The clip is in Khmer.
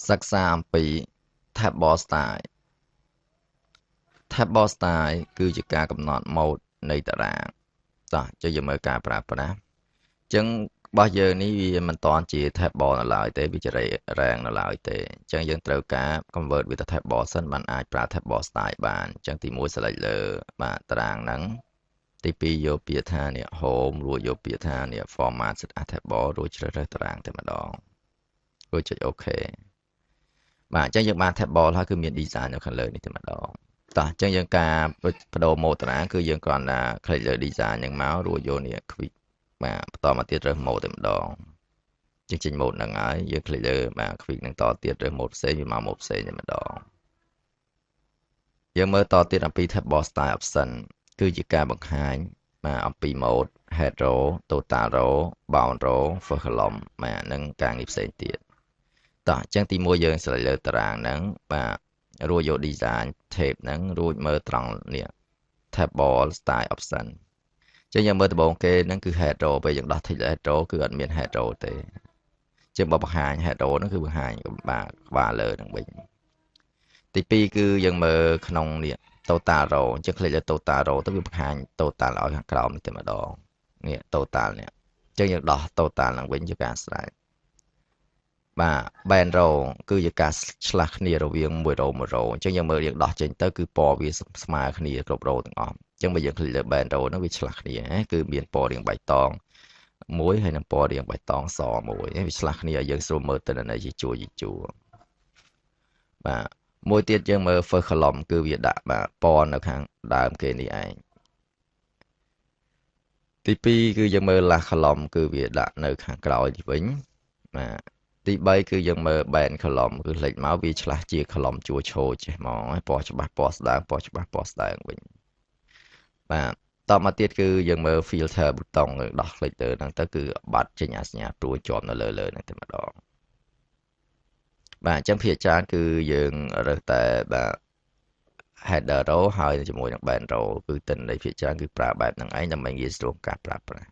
សិក្សាអំពី Table Style Table Style គឺជាការកំណត់ម៉ូដនៃតារាងតោះចុះយើងមើលការប្រើប្រាស់អញ្ចឹងរបស់យើងនេះវាមិនតាន់ជា table នៅឡើយទេវាជា rank នៅឡើយទេអញ្ចឹងយើងត្រូវការ convert វាទៅ table សិនបានអាចប្រើ table style បានអញ្ចឹងទី1 select លើបាទតារាងហ្នឹងទី2យកពាក្យថានេះ home រួចយកពាក្យថានេះ format set as table រួចជ្រើសរើសតារាងតែម្ដងរួចចុច OK បាទអញ្ចឹងយើងបាន table ហើយគឺមាន design នៅខាងលើនេះតែម្ដងតោះអញ្ចឹងយើងការបដូរម៉ូដតារាងគឺយើងគ្រាន់តែ click លើ design ហ្នឹងមករួចយកនេះ quick បាទបន្តមកទៀតរើសម៉ូដតែម្ដងយើងចេញម៉ូដហ្នឹងហើយយើង click លើបាទ quick ហ្នឹងតទៀតរើសម៉ូដផ្សេងវាមកម៉ូដផ្សេងតែម្ដងយើងមើលតទៀតអំពី table style option គឺជាការបង្ហាញបាទអំពីម៉ូដ head row total row bound row first column បាទនិងការងារផ្សេងទៀតតោះអញ្ចឹងទី1យើង select លើតារាងហ្នឹងបាទរួចយក design tab ហ្នឹងរួចមើលត្រង់នេះ table style option អញ្ចឹងយើងមើលដំបូងគេហ្នឹងគឺ head row ពេលយើងដោះ tick លើ head row គឺអត់មាន head row ទេជាងបើបង្ហាញ head row ហ្នឹងគឺបង្ហាញក្បាលលើហ្នឹងវិញទី2គឺយើងមើលក្នុងនេះ total row អញ្ចឹង click លើ total row ទៅវាបង្ហាញ total ឲ្យខាងក្រោមនេះតែម្ដងនេះ total នេះអញ្ចឹងយើងដោះ total ឡើងវិញជាការស្រេចបាទ band row គឺជាការឆ្លាស់គ្នារវាងមួយ row មួយ row អញ្ចឹងយើងមើលយើងដោះចេញទៅគឺពណ៌វាស្មើគ្នាគ្រប់ row ទាំងអស់អញ្ចឹងបើយើង click លើ band row ហ្នឹងវាឆ្លាស់គ្នាគឺមានពណ៌រាងបៃតងមួយហើយនឹងពណ៌រាងបៃតងសមួយវាឆ្លាស់គ្នាឲ្យយើងស្រួលមើលទិន្នន័យជាជួរបាទមួយទៀតយើងមើល first column គឺវាដាក់បាទពណ៌នៅខាងដើមគេនេះឯងទី2គឺយើងមើល last column គឺវាដាក់នៅខាងក្រោយវិញបាទទី3គឺយើងមើល band column គឺលេចមកវាឆ្លាស់ជា column ជួរឈរចេះហ្មងពណ៌ច្បាស់ពណ៌ស្ដើងពណ៌ច្បាស់ពណ៌ស្ដើងវិញបាទតមកទៀតគឺយើងមើល filter ប៊ូតុងដោះ click ទៅហ្នឹងទៅគឺបាត់ចេញអាសញ្ញាព្រួយជាប់នៅលើហ្នឹងតែម្ដងបាទអញ្ចឹងភាគច្រើនគឺយើងរើសតែបាទ header row ហើយជាមួយនឹង band row គឺទិន្នន័យភាគច្រើនគឺប្រើបែបហ្នឹងឯងដើម្បីងាយស្រួលការប្រើប្រាស់